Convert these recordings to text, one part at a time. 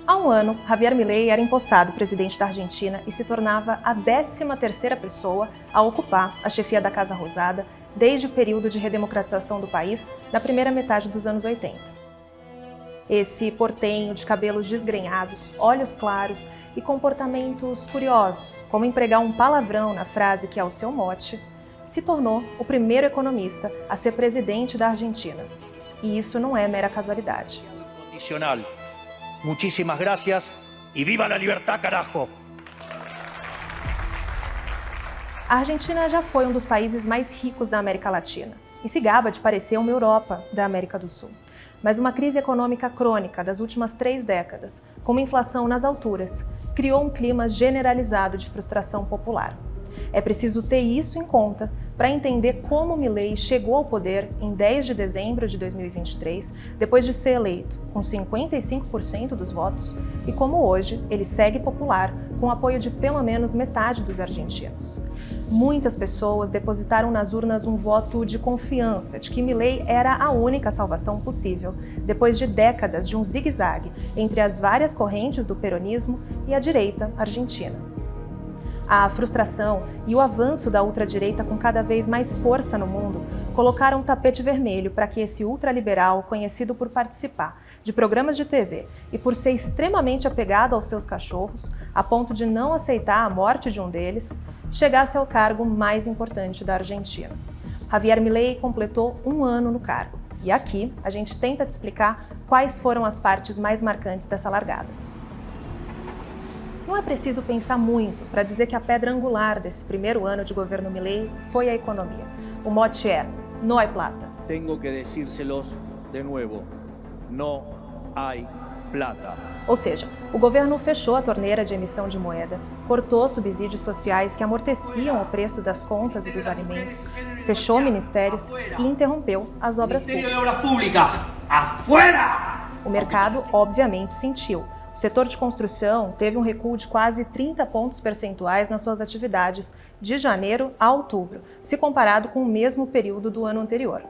Há um ano, Javier Milei era empossado presidente da Argentina e se tornava a 13ª pessoa a ocupar a chefia da Casa Rosada desde o período de redemocratização do país, na primeira metade dos anos 80. Esse portenho de cabelos desgrenhados, olhos claros e comportamentos curiosos, como empregar um palavrão na frase que é o seu mote, se tornou o primeiro economista a ser presidente da Argentina. E isso não é mera casualidade. Muchísimas gracias y viva la libertad, carajo! A Argentina já foi um dos países mais ricos da América Latina e se gaba de parecer uma Europa da América do Sul. Mas uma crise econômica crônica das últimas 3 décadas, com uma inflação nas alturas, criou um clima generalizado de frustração popular. É preciso ter isso em conta para entender como Milei chegou ao poder em 10 de dezembro de 2023, depois de ser eleito com 55% dos votos, e como hoje ele segue popular com o apoio de pelo menos metade dos argentinos. Muitas pessoas depositaram nas urnas um voto de confiança de que Milei era a única salvação possível, depois de décadas de um zigue-zague entre as várias correntes do peronismo e a direita argentina. A frustração e o avanço da ultradireita com cada vez mais força no mundo colocaram um tapete vermelho para que esse ultraliberal, conhecido por participar de programas de TV e por ser extremamente apegado aos seus cachorros, a ponto de não aceitar a morte de um deles, chegasse ao cargo mais importante da Argentina. Javier Milei completou 1 ano no cargo. E aqui a gente tenta te explicar quais foram as partes mais marcantes dessa largada. Não é preciso pensar muito para dizer que a pedra angular desse primeiro ano de governo Milei foi a economia. O mote é: no hay plata. Tengo que decírselos de nuevo, no hay plata. Ou seja, o governo fechou a torneira de emissão de moeda, cortou subsídios sociais que amorteciam o preço das contas e dos alimentos, fechou ministérios e interrompeu as obras públicas. O mercado, obviamente, sentiu. O setor de construção teve um recuo de quase 30 pontos percentuais nas suas atividades de janeiro a outubro, se comparado com o mesmo período do ano anterior.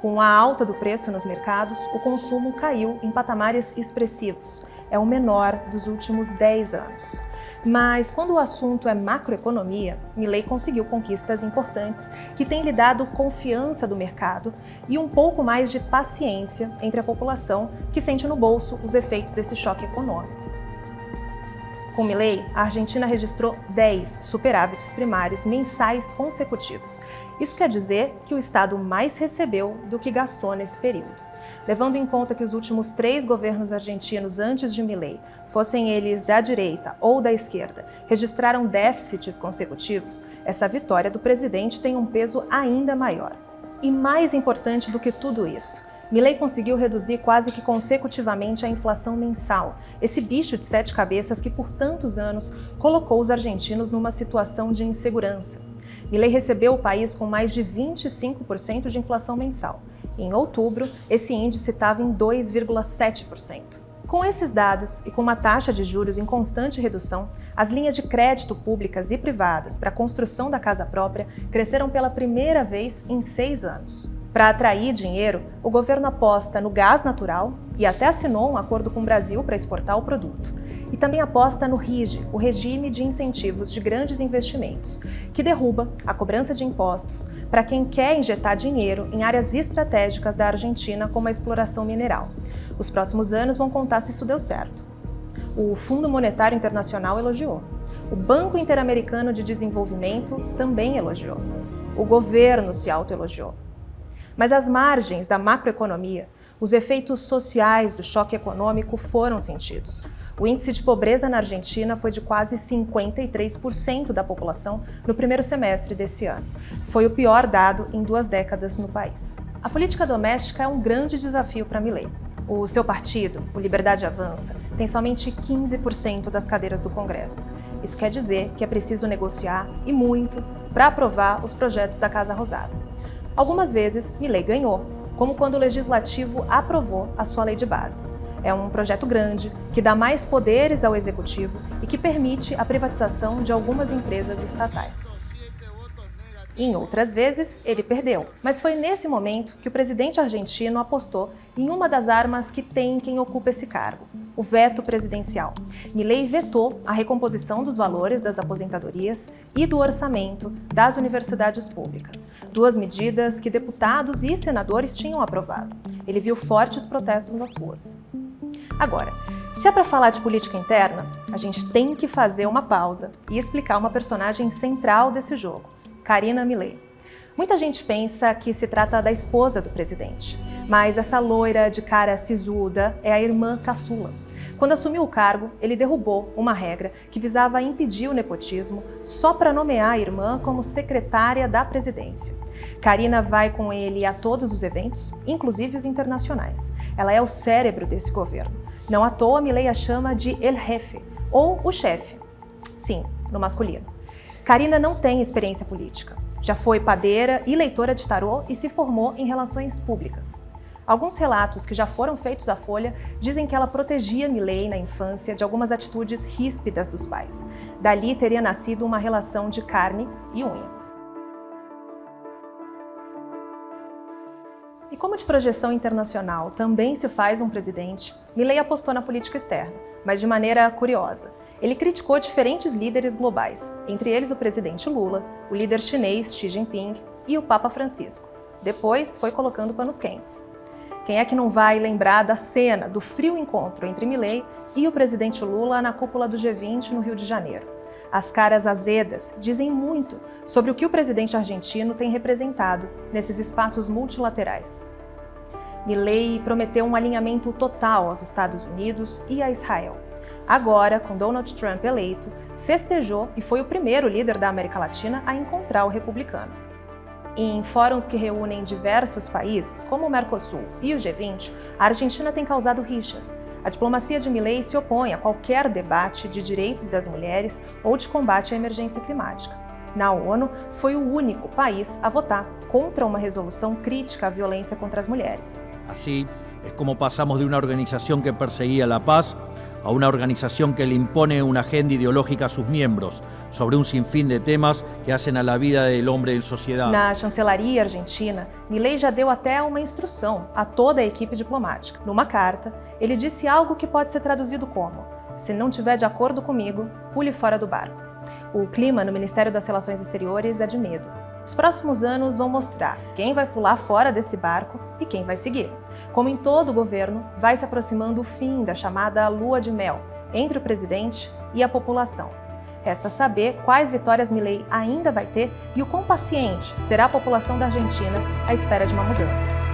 Com a alta do preço nos mercados, o consumo caiu em patamares expressivos. É o menor dos últimos 10 anos. Mas quando o assunto é macroeconomia, Milei conseguiu conquistas importantes que têm lhe dado confiança do mercado e um pouco mais de paciência entre a população que sente no bolso os efeitos desse choque econômico. Com Milei, a Argentina registrou 10 superávites primários mensais consecutivos. Isso quer dizer que o Estado mais recebeu do que gastou nesse período. Levando em conta que os últimos 3 governos argentinos antes de Milei, fossem eles da direita ou da esquerda, registraram déficits consecutivos, essa vitória do presidente tem um peso ainda maior. E mais importante do que tudo isso, Milei conseguiu reduzir quase que consecutivamente a inflação mensal, esse bicho de 7 cabeças que por tantos anos colocou os argentinos numa situação de insegurança. Milei recebeu o país com mais de 25% de inflação mensal. Em outubro, esse índice estava em 2,7%. Com esses dados e com uma taxa de juros em constante redução, as linhas de crédito públicas e privadas para a construção da casa própria cresceram pela primeira vez em 6 anos. Para atrair dinheiro, o governo aposta no gás natural e até assinou um acordo com o Brasil para exportar o produto. E também aposta no RIGE, o Regime de Incentivos de Grandes Investimentos, que derruba a cobrança de impostos para quem quer injetar dinheiro em áreas estratégicas da Argentina, como a exploração mineral. Os próximos anos vão contar se isso deu certo. O Fundo Monetário Internacional elogiou. O Banco Interamericano de Desenvolvimento também elogiou. O governo se autoelogiou. Mas às margens da macroeconomia, os efeitos sociais do choque econômico foram sentidos. O índice de pobreza na Argentina foi de quase 53% da população no primeiro semestre desse ano. Foi o pior dado em 2 décadas no país. A política doméstica é um grande desafio para Milei. O seu partido, o Liberdade Avança, tem somente 15% das cadeiras do Congresso. Isso quer dizer que é preciso negociar, e muito, para aprovar os projetos da Casa Rosada. Algumas vezes, Milei ganhou, como quando o Legislativo aprovou a sua lei de bases. É um projeto grande, que dá mais poderes ao Executivo e que permite a privatização de algumas empresas estatais. Em outras vezes, ele perdeu. Mas foi nesse momento que o presidente argentino apostou em uma das armas que tem quem ocupa esse cargo, o veto presidencial. Milei vetou a recomposição dos valores das aposentadorias e do orçamento das universidades públicas, duas medidas que deputados e senadores tinham aprovado. Ele viu fortes protestos nas ruas. Agora, se é para falar de política interna, a gente tem que fazer uma pausa e explicar uma personagem central desse jogo, Karina Milei. Muita gente pensa que se trata da esposa do presidente, mas essa loira de cara sisuda é a irmã caçula. Quando assumiu o cargo, ele derrubou uma regra que visava impedir o nepotismo só para nomear a irmã como secretária da presidência. Karina vai com ele a todos os eventos, inclusive os internacionais. Ela é o cérebro desse governo. Não à toa, Milei a chama de El Jefe, ou o chefe. Sim, no masculino. Karina não tem experiência política. Já foi padeira e leitora de tarô e se formou em relações públicas. Alguns relatos que já foram feitos à Folha dizem que ela protegia Milei na infância de algumas atitudes ríspidas dos pais. Dali teria nascido uma relação de carne e unha. E como de projeção internacional também se faz um presidente, Milei apostou na política externa, mas de maneira curiosa. Ele criticou diferentes líderes globais, entre eles o presidente Lula, o líder chinês Xi Jinping e o Papa Francisco. Depois foi colocando panos quentes. Quem é que não vai lembrar da cena do frio encontro entre Milei e o presidente Lula na cúpula do G20 no Rio de Janeiro? As caras azedas dizem muito sobre o que o presidente argentino tem representado nesses espaços multilaterais. Milei prometeu um alinhamento total aos Estados Unidos e a Israel. Agora, com Donald Trump eleito, festejou e foi o primeiro líder da América Latina a encontrar o republicano. Em fóruns que reúnem diversos países, como o Mercosul e o G20, a Argentina tem causado rixas. A diplomacia de Milei se opõe a qualquer debate de direitos das mulheres ou de combate à emergência climática. Na ONU, foi o único país a votar contra uma resolução crítica à violência contra as mulheres. Así es como pasamos de una organización que perseguía la paz a una organización que le impone una agenda ideológica a sus miembros sobre un sinfín de temas que hacen a la vida del hombre en sociedad. Na chancelaria argentina, Milei já deu até uma instrução a toda a equipe diplomática. Numa carta, ele disse algo que pode ser traduzido como: se não tiver de acordo comigo, pule fora do barco. O clima no Ministério das Relações Exteriores é de medo. Os próximos anos vão mostrar quem vai pular fora desse barco e quem vai seguir. Como em todo o governo, vai se aproximando o fim da chamada lua de mel entre o presidente e a população. Resta saber quais vitórias Milei ainda vai ter e o quão paciente será a população da Argentina à espera de uma mudança.